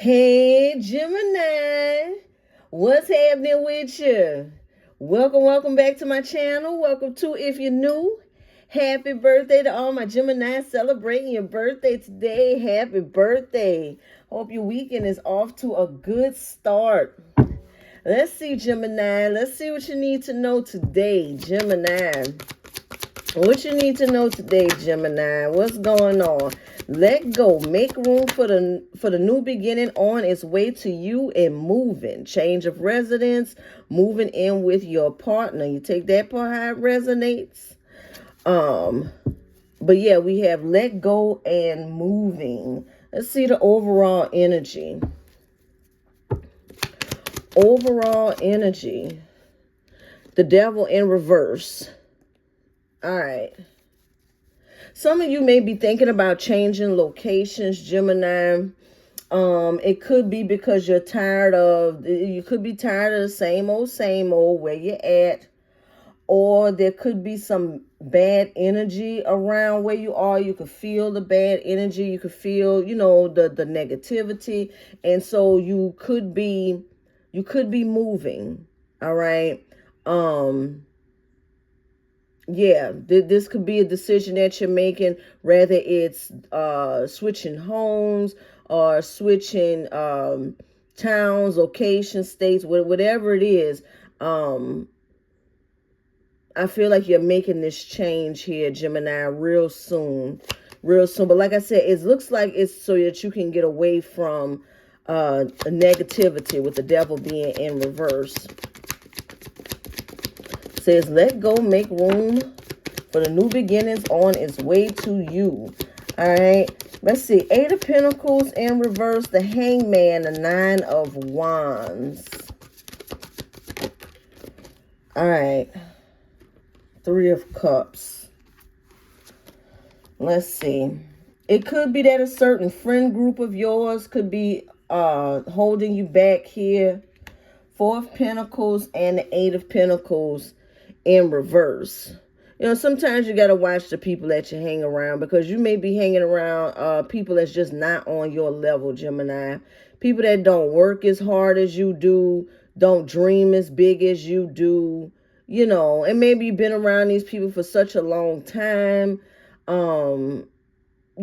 Hey, Gemini, what's happening with you? Welcome back to my channel. Welcome to, if you're new, happy birthday to all my Gemini celebrating your birthday today. Happy birthday. Hope your weekend is off to a good start. Let's see, Gemini. Let's see what you need to know today, Gemini. What you need to know today, Gemini. What's going on? Let go. Make room for the new beginning on its way to you and moving. Change of residence, moving in with your partner. You take that part how it resonates. But yeah, we have let go and moving. Let's see the overall energy. Overall energy. The devil in reverse. All right. Some of you may be thinking about changing locations, Gemini. It could be because you could be tired of the same old where you're at. Or there could be some bad energy around where you are. You could feel the bad energy. You could feel, the negativity. And so you could be moving. All right. Yeah, this could be a decision that you're making, whether it's switching homes or switching towns, locations, states, whatever it is. I feel like you're making this change here, Gemini, real soon. But like I said, it looks like it's so that you can get away from negativity, with the devil being in reverse. Says, let go, make room for the new beginnings on its way to you. All right. Let's see. 8 of Pentacles in reverse. The Hangman. The 9 of Wands. All right. 3 of Cups. Let's see. It could be that a certain friend group of yours could be holding you back here. 4 of Pentacles and the 8 of Pentacles in reverse. Sometimes you got to watch the people that you hang around, because you may be hanging around people that's just not on your level, Gemini. People that don't work as hard as you do, don't dream as big as you do, and maybe you've been around these people for such a long time. You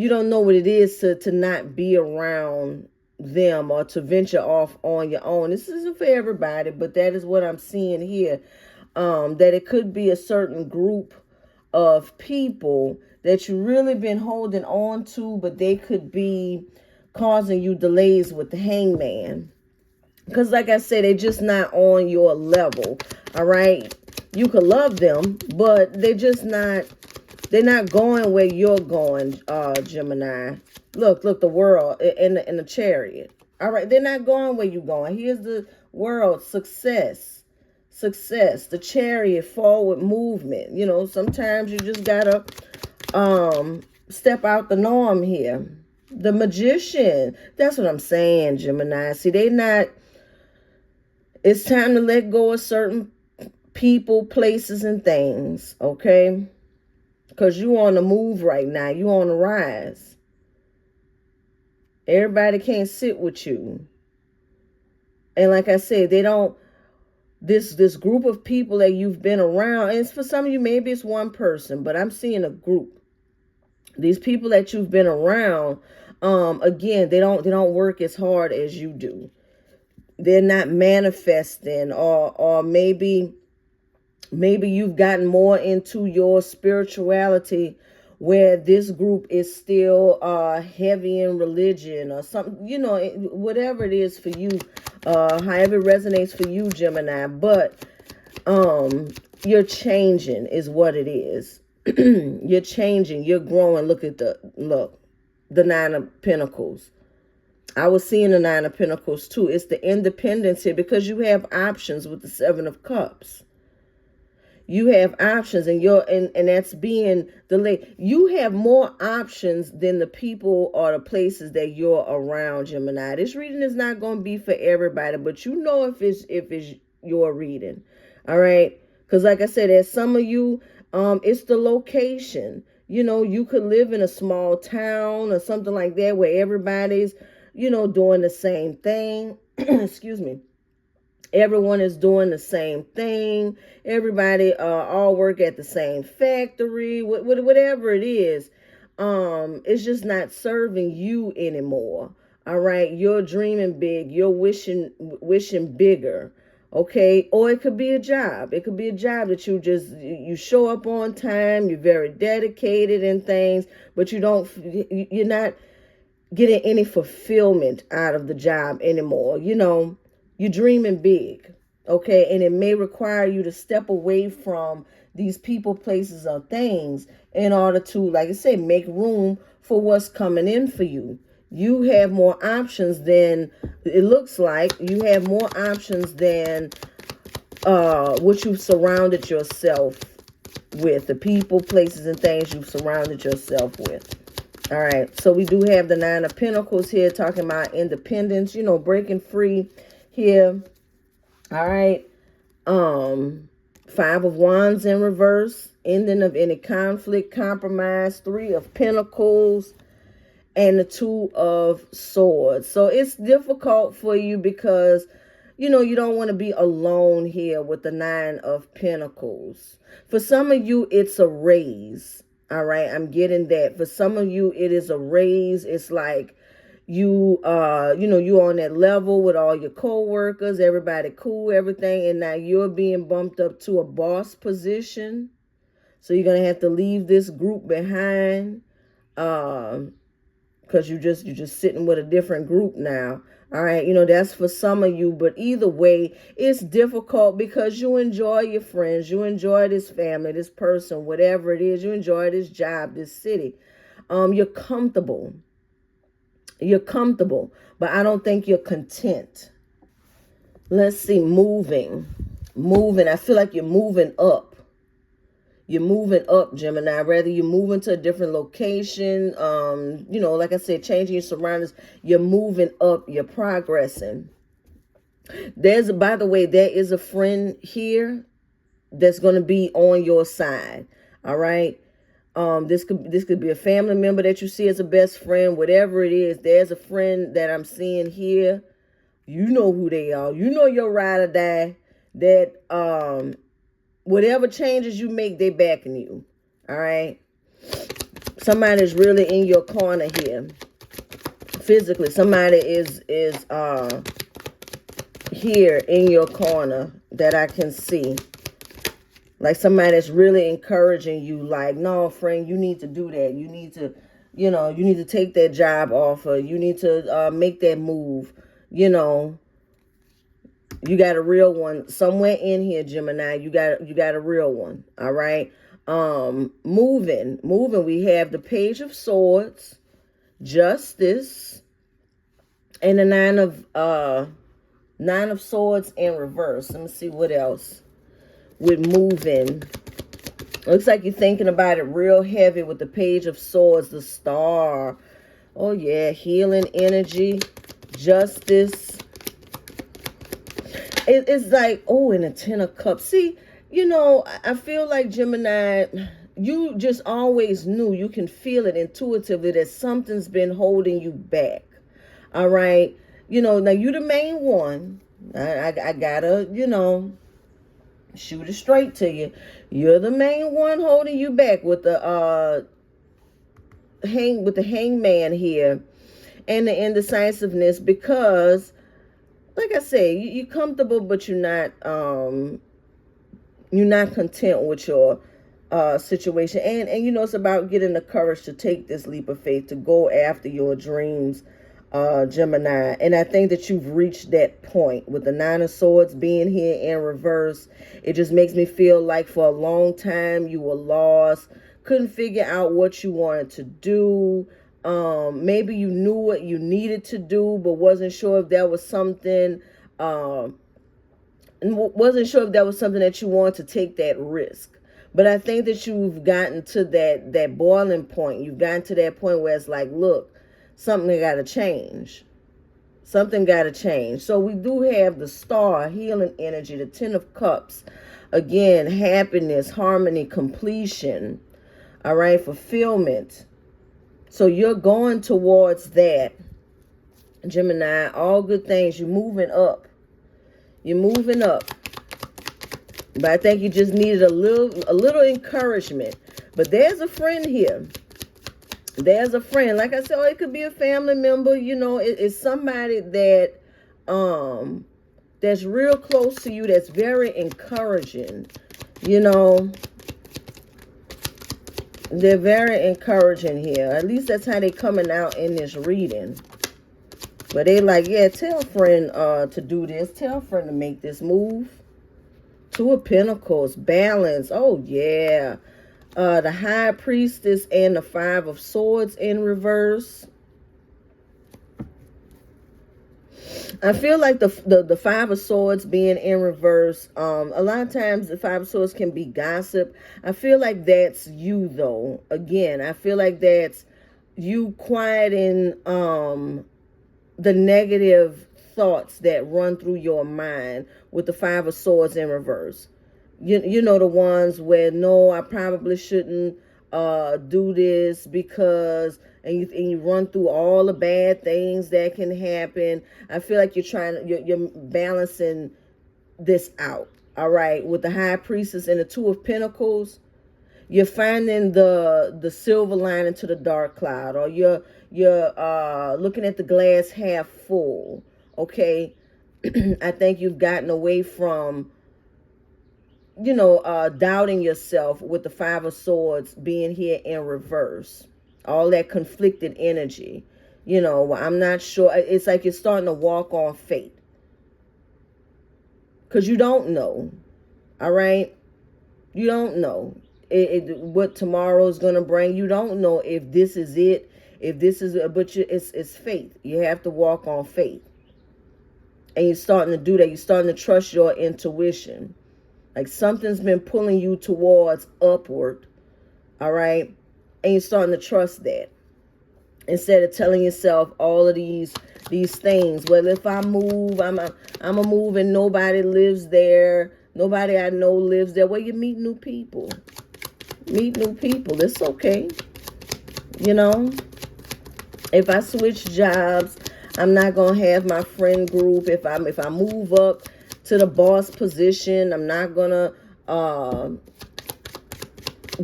don't know what it is to not be around them or to venture off on your own. This isn't for everybody, but that is what I'm seeing here. That it could be a certain group of people that you really been holding on to, but they could be causing you delays with the Hangman. Because like I said, they're just not on your level. All right. You could love them, but they're not going where you're going, Gemini. Look, the world in the Chariot. All right. They're not going where you're going. Here's the world. Success, the Chariot, forward movement. Sometimes you just gotta step out the norm here. The Magician. That's what I'm saying, Gemini. See, it's time to let go of certain people, places, and things, okay? Because you on the move right now. You on the rise. Everybody can't sit with you. And like I said, they don't. This group of people that you've been around, and for some of you, maybe it's one person, but I'm seeing a group. These people that you've been around, again, they don't work as hard as you do. They're not manifesting, or maybe you've gotten more into your spirituality, where this group is still heavy in religion or something, whatever it is for you, however it resonates for you, Gemini. But you're changing is what it is. You're changing, you're growing. Look at the 9 of Pentacles. I was seeing the 9 of Pentacles too. It's the independence here, because you have options with the 7 of Cups. You have options, and that's being delayed. You have more options than the people or the places that you're around, Gemini. This reading is not going to be for everybody, but if it's your reading. All right? Because like I said, as some of you, it's the location. You could live in a small town or something like that, where everybody's, doing the same thing. Excuse me. Everyone is doing the same thing. Everybody all work at the same factory. Whatever it is, it's just not serving you anymore. All right, you're dreaming big. You're wishing bigger. Okay, or it could be a job. It could be a job that you show up on time. You're very dedicated in things, but you're not getting any fulfillment out of the job anymore. You're dreaming big, okay? And it may require you to step away from these people, places, or things in order to, like I say, make room for what's coming in for you. You have more options than, it looks like, you have more options than what you've surrounded yourself with, the people, places, and things you've surrounded yourself with. All right, so we do have the Nine of Pentacles here talking about independence, breaking free here. All right. Five of Wands in reverse, ending of any conflict, compromise. Three of Pentacles and the Two of Swords. So it's difficult for you because, you don't want to be alone here with the Nine of Pentacles. For some of you, it's a raise. All right, I'm getting that. For some of you, it is a raise. It's like you on that level with all your co-workers, everybody cool, everything, and now you're being bumped up to a boss position. So you're gonna have to leave this group behind, because you're just sitting with a different group now. All right, that's for some of you, but either way, it's difficult because you enjoy your friends, you enjoy this family, this person, whatever it is, you enjoy this job, this city. You're comfortable. You're comfortable, but I don't think you're content. Let's see, moving. I feel like you're moving up. You're moving up, Gemini. Rather, you're moving to a different location. Like I said, changing your surroundings. You're moving up. You're progressing. By the way, there is a friend here that's going to be on your side. All right. This could be a family member that you see as a best friend, whatever it is. There's a friend that I'm seeing here. You know who they are. You know your ride or die. That whatever changes you make, they backing you. All right. Somebody's really in your corner here. Physically, somebody is here in your corner that I can see. Like somebody that's really encouraging you, like, no, friend, you need to do that. You need to, you need to take that job offer. You need to make that move. You got a real one somewhere in here, Gemini. You got a real one. All right. Moving. We have the Page of Swords, Justice, and the Nine of Swords in reverse. Let me see what else. With moving, looks like you're thinking about it real heavy with the Page of Swords, the Star. Oh yeah, healing energy, justice. It's like, oh, and a Ten of Cups. See, I feel like, Gemini, you just always knew, you can feel it intuitively that something's been holding you back. All right, now you the main one. I gotta, shoot it straight to you. You're the main one holding you back with the hangman here and the indecisiveness, because like I say, you're comfortable, but you're not content with your situation. And it's about getting the courage to take this leap of faith, to go after your dreams, Gemini. And I think that you've reached that point with the Nine of Swords being here in reverse. It just makes me feel like for a long time you were lost, couldn't figure out what you wanted to do. Maybe you knew what you needed to do, but wasn't sure if that was something that you wanted to take that risk. But I think that you've gotten to that boiling point. You've gotten to that point where it's like, look, something got to change. Something got to change. So we do have the Star, healing energy, the Ten of Cups. Again, happiness, harmony, completion. All right, fulfillment. So you're going towards that. Gemini, all good things. You're moving up. You're moving up. But I think you just needed a little encouragement. But there's a friend here. There's a friend. Like I said, it could be a family member. It's somebody that that's real close to you, that's very encouraging. They're very encouraging here. At least that's how they're coming out in this reading. But they like, yeah, tell a friend to do this. Tell a friend to make this move. Two of Pentacles, balance. Oh, yeah. The High Priestess and the Five of Swords in reverse. I feel like the Five of Swords being in reverse, a lot of times the Five of Swords can be gossip. I feel like that's you, though. Again, I feel like that's you quieting the negative thoughts that run through your mind with the Five of Swords in reverse. You know, the ones where, no, I probably shouldn't do this because, and you run through all the bad things that can happen. I feel like you're balancing this out. All right, with the High Priestess and the Two of Pentacles, you're finding the silver lining to the dark cloud, or you're looking at the glass half full. Okay, I think you've gotten away from doubting yourself with the Five of Swords being here in reverse. All that conflicted energy. I'm not sure. It's like you're starting to walk on faith. Because you don't know. All right? You don't know what tomorrow is going to bring. You don't know if this is it. If this is it. But it's faith. You have to walk on faith. And you're starting to do that. You're starting to trust your intuition. Like something's been pulling you towards upward, all right? And you're starting to trust that. Instead of telling yourself all of these things. Well, if I move, I'm a move and nobody lives there. Nobody I know lives there. Well, you meet new people. Meet new people. It's okay. If I switch jobs, I'm not going to have my friend group. If I move up to the boss position, I'm not gonna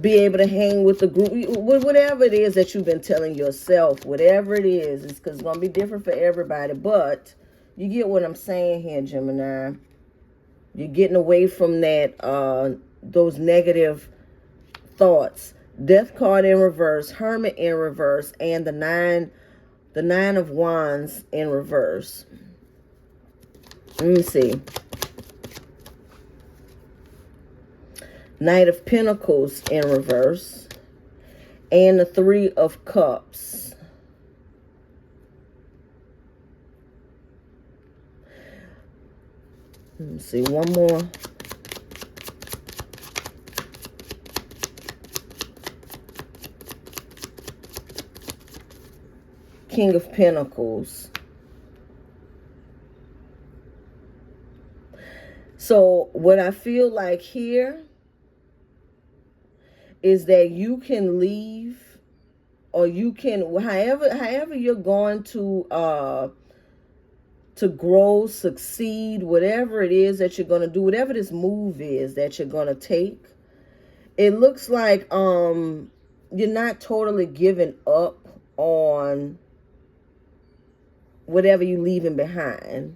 be able to hang with the group. Whatever it is that you've been telling yourself, whatever it is, it's because it's gonna be different for everybody. But you get what I'm saying here, Gemini. You're getting away from that those negative thoughts. Death card in reverse, Hermit in reverse, and the nine of Wands in reverse. Let me see. Knight of Pentacles in reverse. And the Three of Cups. Let me see. One more. King of Pentacles. So what I feel like here is that you can leave, or you can, however you're going to grow, succeed, whatever it is that you're going to do, whatever this move is that you're going to take, it looks like you're not totally giving up on whatever you're leaving behind.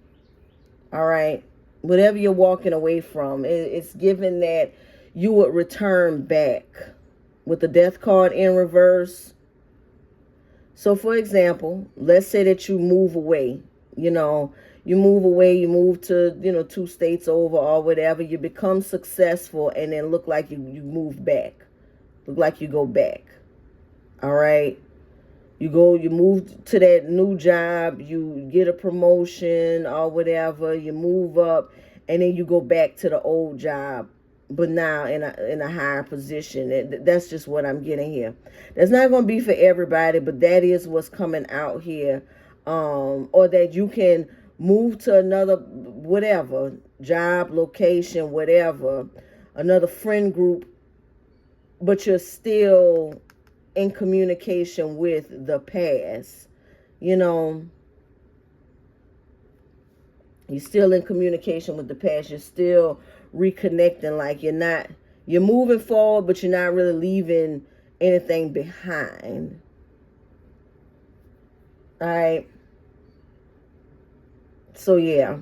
All right? Whatever you're walking away from, it's given that you would return back. With the Death card in reverse. So, for example, let's say that you move away. You move away, you move to, 2 states over or whatever. You become successful and then look like you move back. Look like you go back. All right? You move to that new job, you get a promotion or whatever, you move up, and then you go back to the old job, but now in a higher position. That's just what I'm getting here. That's not going to be for everybody, but that is what's coming out here. Or that you can move to another, whatever, job, location, whatever, another friend group, but you're still in communication with the past. You're still in communication with the past. You're still reconnecting. Like you're moving forward, but you're not really leaving anything behind. All right. So yeah.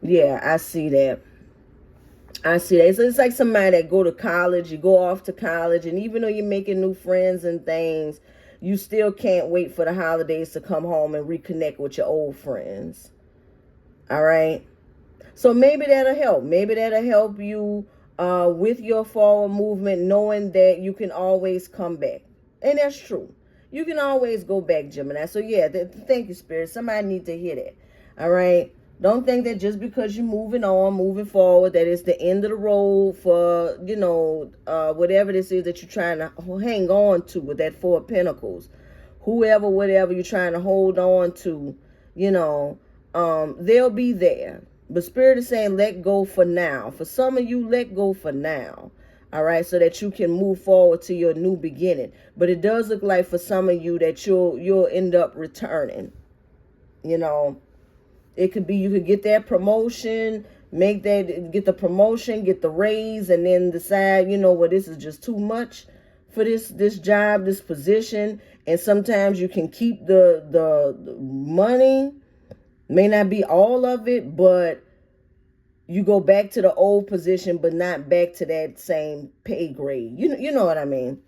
Yeah, I see that. I see that. So it's like somebody that go to college, you go off to college, and even though you're making new friends and things, you still can't wait for the holidays to come home and reconnect with your old friends. All right. So maybe that'll help. Maybe that'll help you with your forward movement, knowing that you can always come back. And that's true. You can always go back, Gemini. So yeah, thank you, Spirit. Somebody need to hear that. All right. Don't think that just because you're moving on, moving forward, that it's the end of the road for, whatever this is that you're trying to hang on to with that Four of Pentacles. Whoever, whatever you're trying to hold on to, they'll be there. But Spirit is saying let go for now. For some of you, let go for now. All right, so that you can move forward to your new beginning. But it does look like for some of you that you'll end up returning. It could be you could get that promotion, get the promotion, get the raise, and then decide, this is just too much for this job, this position. And sometimes you can keep the money, may not be all of it, but you go back to the old position, but not back to that same pay grade. You know what I mean?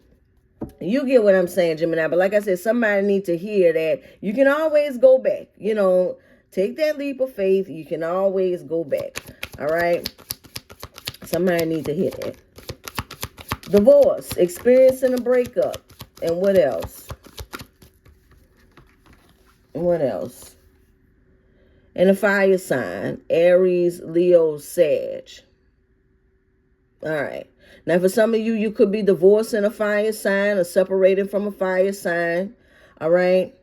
You get what I'm saying, Gemini. But like I said, somebody needs to hear that you can always go back. Take that leap of faith. You can always go back. All right? Somebody needs to hear that. Divorce, experiencing a breakup. And what else? What else? And a fire sign. Aries, Leo, Sag. All right. Now, for some of you, you could be divorcing a fire sign or separating from a fire sign. All right.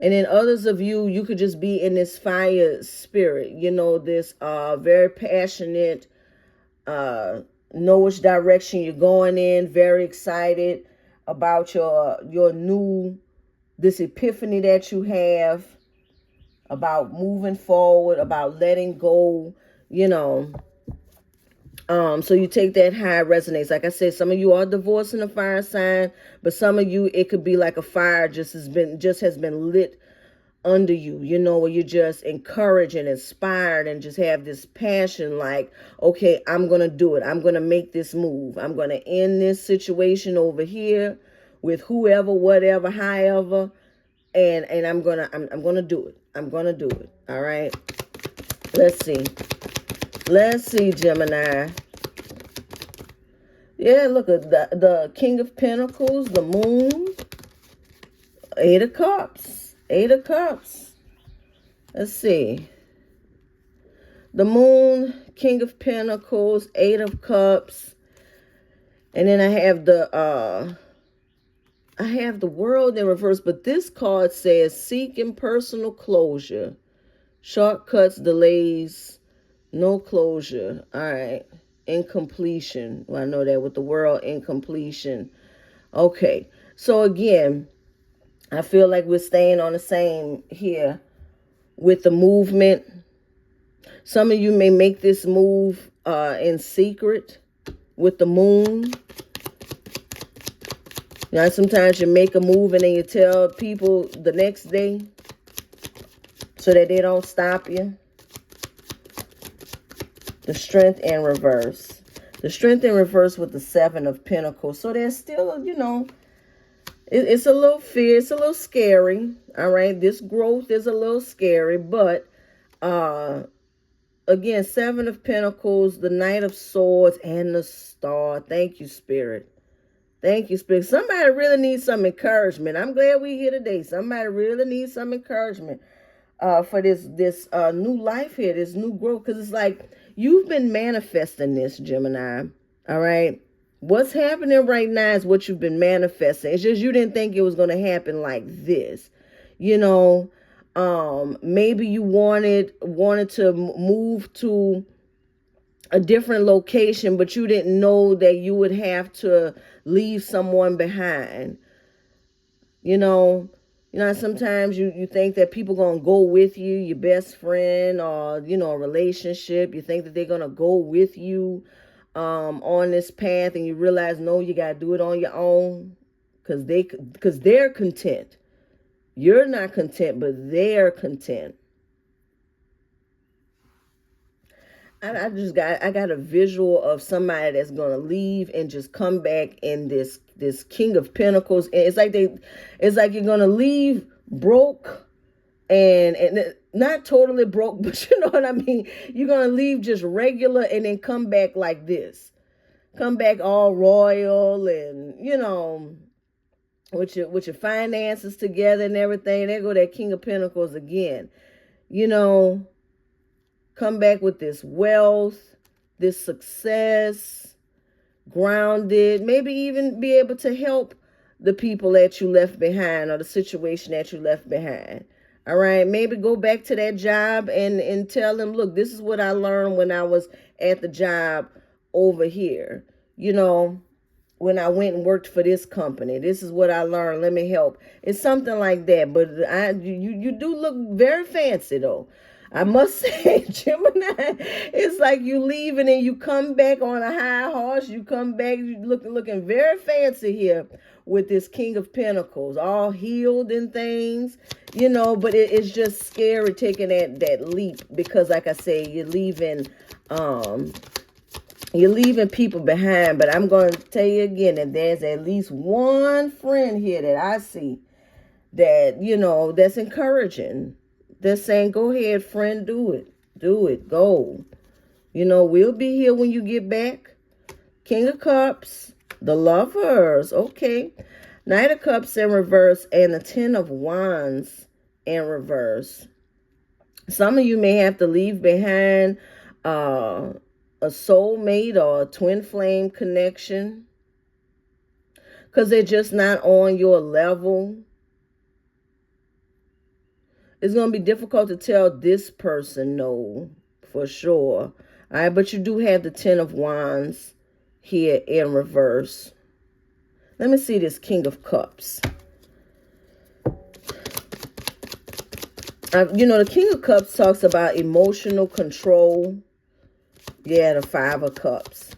And then others of you, you could just be in this fire spirit, this very passionate, know which direction you're going in, very excited about your new, this epiphany that you have, about moving forward, about letting go, So you take that high resonance. Like I said, some of you are divorcing a fire sign, but some of you, it could be like a fire just has been lit under you, where you're just encouraged and inspired and just have this passion like, okay, I'm going to do it. I'm going to make this move. I'm going to end this situation over here with whoever, whatever, however, and I'm going to do it. I'm going to do it. All right. Let's see, Gemini. Yeah, look at the King of Pentacles, the Moon, Eight of Cups. Let's see. The Moon, King of Pentacles, Eight of Cups. And then I have the World in reverse, but this card says seeking personal closure, shortcuts, delays, no closure. All right. Incompletion. Well, I know that with the World, incompletion. Okay. So again, I feel like we're staying on the same here with the movement. Some of you may make this move in secret with the Moon. Sometimes you make a move and then you tell people the next day so that they don't stop you. The Strength in reverse. The Strength in reverse with the Seven of Pentacles. So there's still, it's a little fear. It's a little scary. All right. This growth is a little scary. But, again, Seven of Pentacles, the Knight of Swords, and the Star. Thank you, Spirit. Thank you, Spirit. Somebody really needs some encouragement. I'm glad we're here today. Somebody really needs some encouragement for this new life here, this new growth. Because it's like you've been manifesting this, Gemini. All right. What's happening right now is what you've been manifesting. It's just you didn't think it was going to happen like this. Maybe you wanted to move to a different location, but you didn't know that you would have to leave someone behind. You know, sometimes you think that people going to go with you, your best friend, or, you know, a relationship. You think that they're going to go with you on this path, and you realize, no, you got to do it on your own, because they're content. You're not content, but they're content. I got a visual of somebody that's gonna leave and just come back in this King of Pentacles. And it's like you're gonna leave broke and not totally broke, but you know what I mean. You're gonna leave just regular and then come back like this. Come back all royal and, you know, with your finances together and everything. There go that King of Pentacles again. You know, come back with this wealth, this success, grounded, maybe even be able to help the people that you left behind or the situation that you left behind. All right, maybe go back to that job and tell them, look, this is what I learned when I was at the job over here. You know, when I went and worked for this company, this is what I learned. Let me help. It's something like that. But you do look very fancy though. I must say, Gemini, it's like you leaving and you come back on a high horse. You come back, you looking very fancy here with this King of Pentacles, all healed and things, you know, but it's just scary taking that leap because, like I say, you're leaving people behind. But I'm going to tell you again that there's at least one friend here that I see that, you know, that's encouraging. They're saying, go ahead, friend, do it, go. You know, we'll be here when you get back. King of Cups, the Lovers, okay. Knight of Cups in reverse and the Ten of Wands in reverse. Some of you may have to leave behind a soulmate or a twin flame connection because they're just not on your level. It's going to be difficult to tell this person no, for sure. All right, but you do have the Ten of Wands here in reverse. Let me see this King of Cups. You know, the King of Cups talks about emotional control. Yeah, the Five of Cups.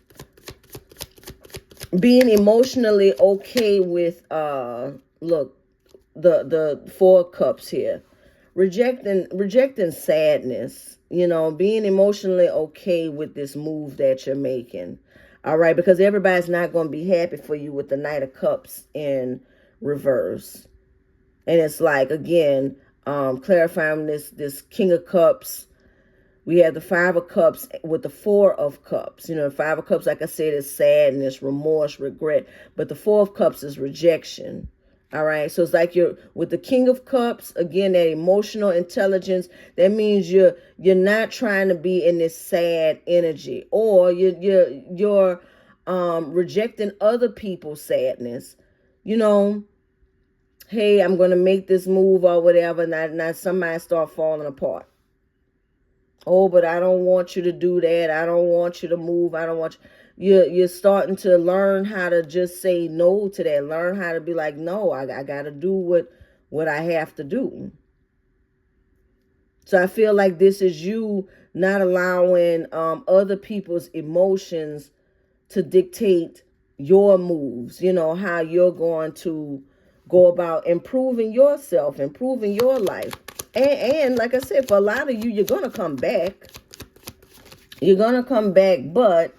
Being emotionally okay with, look, the Four of Cups here. Rejecting sadness, you know, being emotionally okay with this move that you're making. All right, because everybody's not going to be happy for you with the Knight of Cups in reverse. And it's like, again, clarifying this King of Cups. We have the Five of Cups with the Four of Cups. You know, the Five of Cups, like I said, is sadness, remorse, regret. But the Four of Cups is rejection. All right, so it's like you're with the King of Cups, again, that emotional intelligence. That means you're not trying to be in this sad energy, or you're rejecting other people's sadness. You know, hey, I'm gonna make this move or whatever. Now somebody start falling apart. Oh, but I don't want you to do that. I don't want you to move. I don't want you. You're starting to learn how to just say no to that. Learn how to be like, no, I got to do what I have to do. So I feel like this is you not allowing other people's emotions to dictate your moves, you know, how you're going to go about improving yourself, improving your life. And like I said, for a lot of you, you're going to come back. You're going to come back, but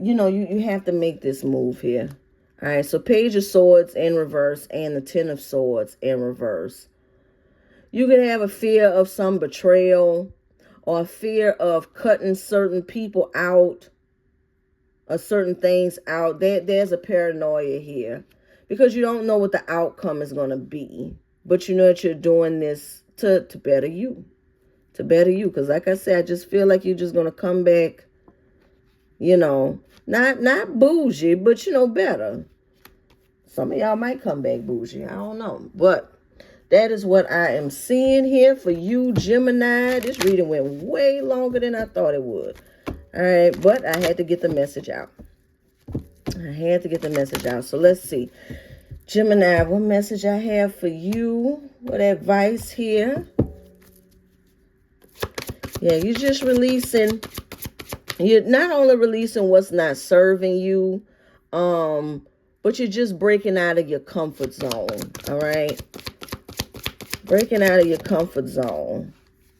you know, you have to make this move here. All right, so Page of Swords in reverse and the Ten of Swords in reverse. You could have a fear of some betrayal or a fear of cutting certain people out or certain things out. There's a paranoia here because you don't know what the outcome is going to be. But you know that you're doing this to better you. To better you. Because like I said, I just feel like you're just going to come back, you know, not bougie, but, you know, better. Some of y'all might come back bougie. I don't know. But that is what I am seeing here for you, Gemini. This reading went way longer than I thought it would. All right. But I had to get the message out. So let's see. Gemini, what message I have for you? What advice here? Yeah, you're just releasing. You're not only releasing what's not serving you, but you're just breaking out of your comfort zone. All right? Breaking out of your comfort zone.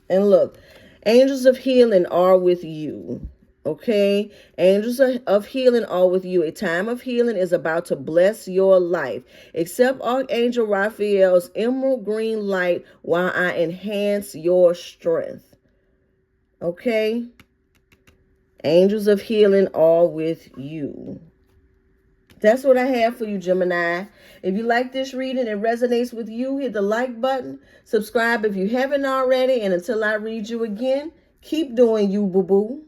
And look, angels of healing are with you. Okay? Angels of healing are with you. A time of healing is about to bless your life. Accept Archangel Raphael's emerald green light while I enhance your strength. Okay? Angels of healing are with you. That's what I have for you, Gemini. If you like this reading and resonates with you, hit the like button. Subscribe if you haven't already. And until I read you again, keep doing you, boo-boo.